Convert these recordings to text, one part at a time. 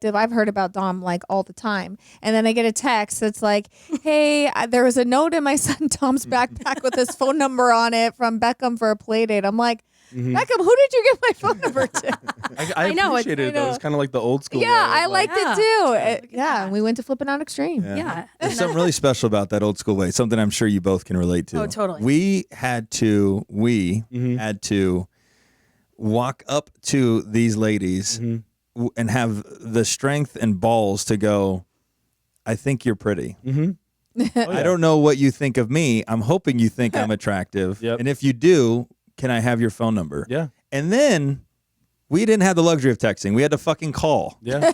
attractive. I've heard about Dom like all the time. And then I get a text that's like, hey, there was a note in my son Tom's backpack with his phone number on it from Beckham for a play date. I'm like, Beckham, who did you give my phone number to? I appreciated it though. It's kind of like the old school. Yeah, I like, liked it too. And we went to Flipping Out Extreme. Yeah. There's something really special about that old school way. Something I'm sure you both can relate to. Oh, totally. We had to walk up to these ladies and have the strength and balls to go, I think you're pretty. I don't know what you think of me. I'm hoping you think I'm attractive. And if you do, can I have your phone number? Yeah. And then we didn't have the luxury of texting. We had to fucking call. Yeah.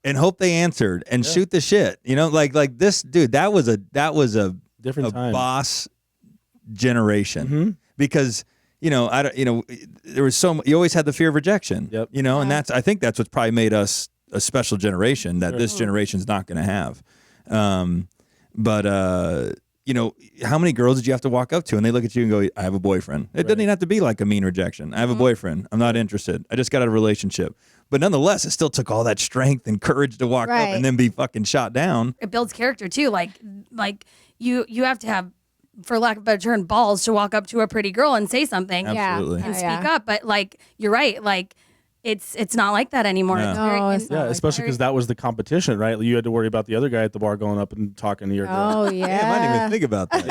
And hope they answered and shoot the shit. You know, like this dude, that was a different time. Boss generation. Because there was you always had the fear of rejection. You know, and I think that's what's probably made us a special generation that this generation's not going to have. You know, how many girls did you have to walk up to and they look at you and go, I have a boyfriend. It doesn't even have to be like a mean rejection. I have a boyfriend. I'm not interested. I just got out of a relationship. But nonetheless, it still took all that strength and courage to walk up and then be fucking shot down. It builds character too. Like you have to have, for lack of a better term, balls to walk up to a pretty girl and say something. Absolutely. And speak up. But like, you're right. Like, it's not like that anymore. Yeah. Especially because that was the competition, right? You had to worry about the other guy at the bar going up and talking to your girl. Oh, yeah. I didn't even think about that.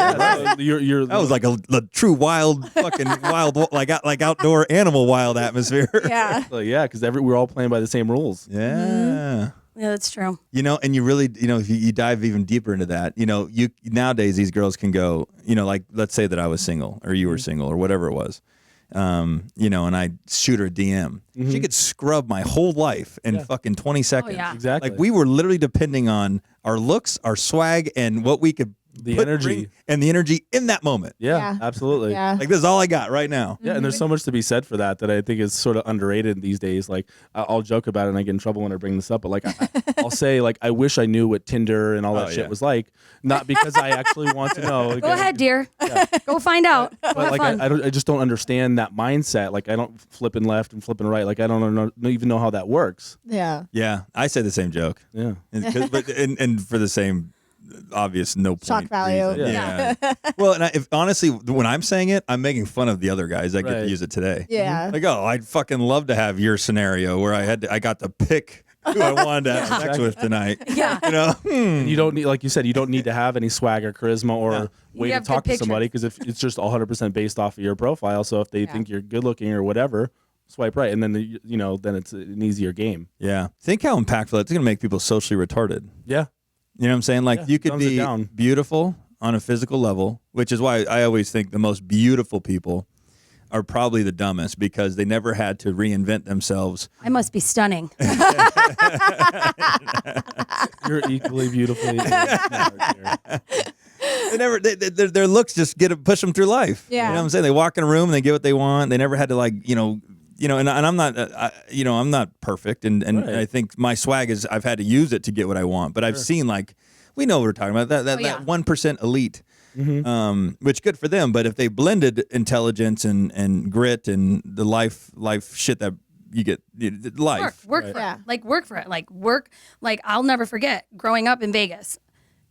That was like a true wild, fucking wild, like outdoor animal wild atmosphere. Yeah. Yeah, because we're all playing by the same rules. Yeah. Yeah, that's true. You know, and you really, if you dive even deeper into that, nowadays these girls can go, like let's say that I was single or you were single or whatever it was. And I shoot her a DM. She could scrub my whole life in fucking 20 seconds. Oh, yeah. Exactly. Like we were literally depending on our looks, our swag, and what we could the energy and the energy in that moment. Yeah, absolutely. Yeah. Like this is all I got right now. Yeah, and there's so much to be said for that I think is sort of underrated these days. Like I'll joke about it and I get in trouble when I bring this up, but like I'll say like I wish I knew what Tinder and all that shit was like, not because I actually want to know. Go ahead, dear. Go find out. But like I just don't understand that mindset. Like I don't flipping left and flipping right. Like I don't even know how that works. Yeah. Yeah, I say the same joke. Yeah, and for the same obvious no point shock value. reason. Yeah. Well, and honestly, when I'm saying it, I'm making fun of the other guys that get to use it today. Yeah. Like, oh, I'd fucking love to have your scenario where I got to pick who I wanted to have sex with tonight. Yeah. And you don't need, like you said, you don't need to have any swag or charisma or way to talk to somebody because if it's just 100% based off of your profile. So if they think you're good looking or whatever, swipe right, and then then it's an easier game. Yeah. Think how impactful it's going to make people socially retarded. Yeah. You know what I'm saying? Like you could be beautiful on a physical level, which is why I always think the most beautiful people are probably the dumbest because they never had to reinvent themselves. I must be stunning. You're equally beautifully. Their looks just push them through life. Yeah. You know what I'm saying? They walk in a room and they get what they want. They never had to and I'm not, I'm not perfect, and I think my swag is I've had to use it to get what I want. But I've seen we know what we're talking about that 1% elite, which good for them. But if they blended intelligence and grit and the life shit that you get, life work for it, work for it, like I'll never forget growing up in Vegas.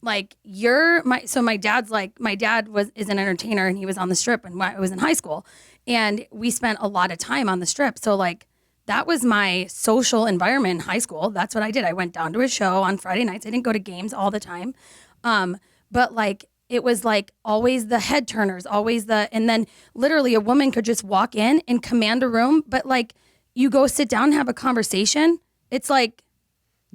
Like my dad is an entertainer and he was on the Strip when I was in high school, and we spent a lot of time on the Strip. So like that was my social environment in high school. That's what I did. I went down to a show on Friday nights. I didn't go to games all the time, but like it was like always the head turners, and then literally a woman could just walk in and command a room. But like you go sit down and have a conversation, it's like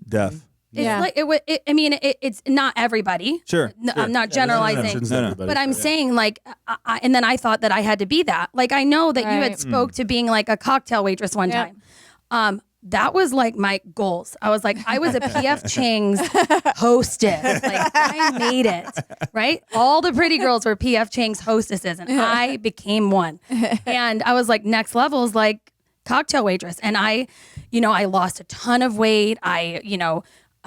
deaf. It's not everybody. Sure. I'm not generalizing, No. but I'm saying like, and then I thought that I had to be that. Like I know that you had spoke to being like a cocktail waitress one time. That was like my goals. I was like, I was a PF Chang's hostess. Like I made it, right? All the pretty girls were PF Chang's hostesses, and I became one. And I was like, next level is like cocktail waitress, and I lost a ton of weight.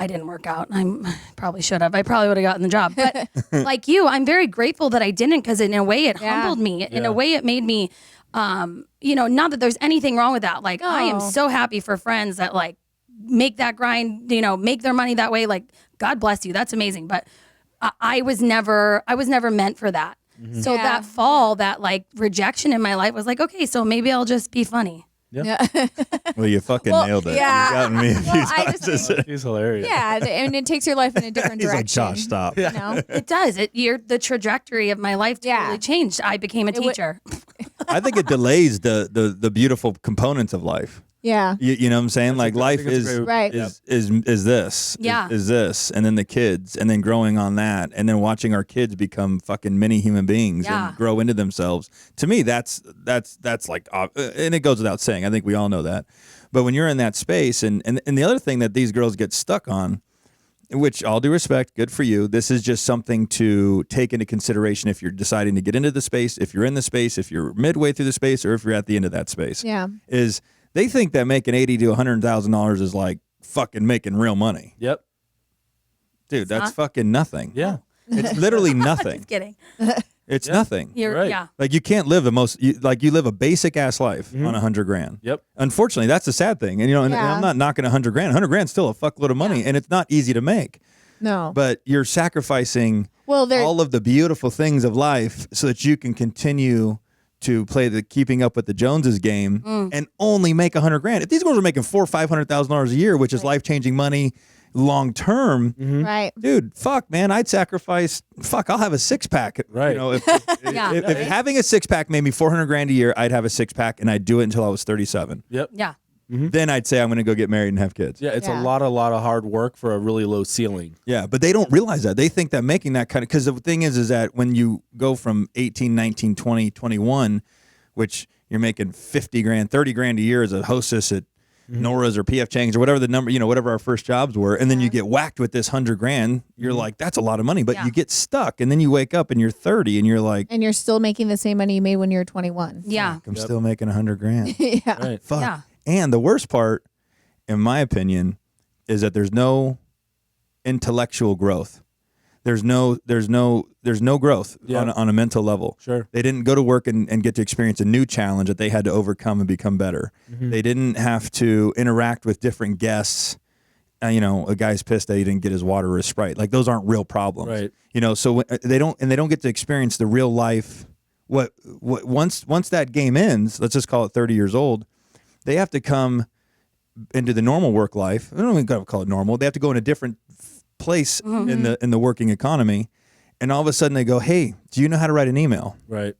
I didn't work out. I probably should have. I probably would have gotten the job. But like you, I'm very grateful that I didn't, because in a way it humbled me. In a way it made me, not that there's anything wrong with that. Like I am so happy for friends that like make that grind, make their money that way. Like, God bless you. That's amazing. But I was never meant for that. Mm-hmm. So that fall, that like rejection in my life was like, okay, so maybe I'll just be funny. Yeah. Well, you fucking nailed it. yeah. You got me. I just think, He's hilarious. yeah, and it takes your life in a different He's like, direction. Josh, stop. You know? It does. The trajectory of my life totally changed. I became a teacher. I think it delays the beautiful components of life. Yeah. You know what I'm saying? Like life is Right. is this. Yeah. Is this, and then the kids, and then growing on that, and then watching our kids become fucking mini human beings Yeah. and grow into themselves. To me, that's like, and it goes without saying. I think we all know that. But when you're in that space, and the other thing that these girls get stuck on, which all due respect, good for you. This is just something to take into consideration if you're deciding to get into the space, if you're in the space, if you're midway through the space, or if you're at the end of that space. Yeah. Is they think that making $80,000 to $100,000 is like fucking making real money. Yep. Dude, that's fucking nothing. Yeah. It's literally nothing. Just kidding. It's nothing. You're Right. yeah. Like you can't live you live a basic ass life on $100,000. Yep. Unfortunately, that's the sad thing. And and I'm not knocking $100,000. $100,000 is still a fuckload of money, and it's not easy to make. No. But you're sacrificing Well, all of the beautiful things of life so that you can continue to play the keeping up with the Joneses game and only make $100,000. If these girls are making $400,000 or $500,000 a year, which is life changing money long term, right. dude, fuck, man, I'd sacrifice. Fuck, I'll have a 6-pack. Right. If having a 6-pack made me $400,000 a year, I'd have a 6-pack and I'd do it until I was 37. Yep. Yeah. Then I'd say I'm going to go get married and have kids. Yeah, it's Yeah. a lot of hard work for a really low ceiling. Yeah, but they don't realize that. They think that making that kind of, because the thing is that when you go from 18, 19, 20, 21, which you're making $50,000, $30,000 a year as a hostess at Nora's or PF Chang's or whatever the number, whatever our first jobs were, and then you get whacked with this $100,000, you're like, that's a lot of money, but you get stuck, and then you wake up and you're 30, and you're like, And you're still making the same money you made when you were 21. Yeah. I'm still making $100,000. Yeah. Right. Fuck. Yeah. And the worst part, in my opinion, is that there's no intellectual growth. There's no growth on a mental level. Sure. They didn't go to work and get to experience a new challenge that they had to overcome and become better. They didn't have to interact with different guests. A guy's pissed that he didn't get his water or his Sprite. Like those aren't real problems. Right. So they don't get to experience the real life. What once that game ends, let's just call it 30 years old, they have to come into the normal work life. I don't even gotta call it normal. They have to go in a different place in the working economy, and all of a sudden they go, "Hey, do you know how to write an email?" Right.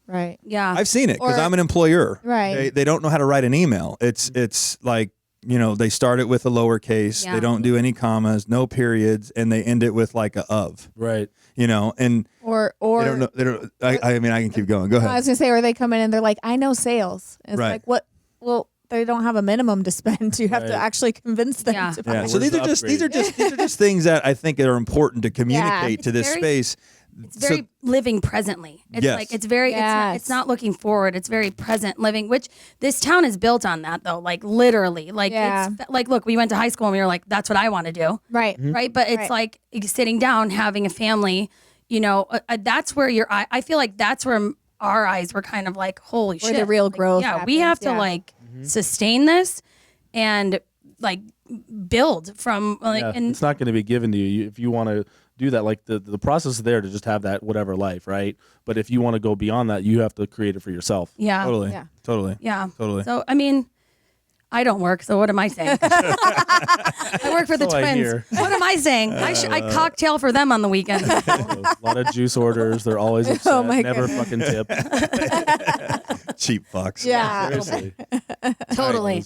Right. Yeah. I've seen it because Or- I'm an employer. Right. They don't know how to write an email. It's like they start it with a lowercase. Yeah. They don't do any commas, no periods, and they end it with like a of. Right. And Or they don't know. They don't. I mean, I can keep going. Go I ahead. was gonna say, or they come in and they're like, I know sales. And it's Right. like, what? Well, they don't have a minimum to spend. You have to Right. actually convince them Yeah. to Yeah. buy. So these are just things that I think are important to communicate to It's this very- space. It's very living presently. It's Yes. like it's very Yes. it's not looking forward. It's very present living, which this town is built on that though. Like literally. Like Yeah. it's like look, we went to high school and we were like, that's what I want to do. Right. Right. But it's Right. like sitting down, having a family, that's where I feel like that's where our eyes were kind of like, holy Where shit. the real Like, growth Yeah. We happens, have to yeah. like sustain this and like build from like Yeah. and It's not going to be given to you if you want to do that. Like the process is there to just have that whatever life, right? But if you want to go beyond that, you have to create it for yourself. yeah. Totally. Yeah. Totally. Yeah. Totally. So I mean, I don't work, so what am I saying? I work for the So I twins. hear. What am I saying? I cocktail for them on the weekend. A lot of juice orders. They're always upset. Oh my Never goodness. fucking tip. Cheap fucks. Yeah. Seriously. Totally.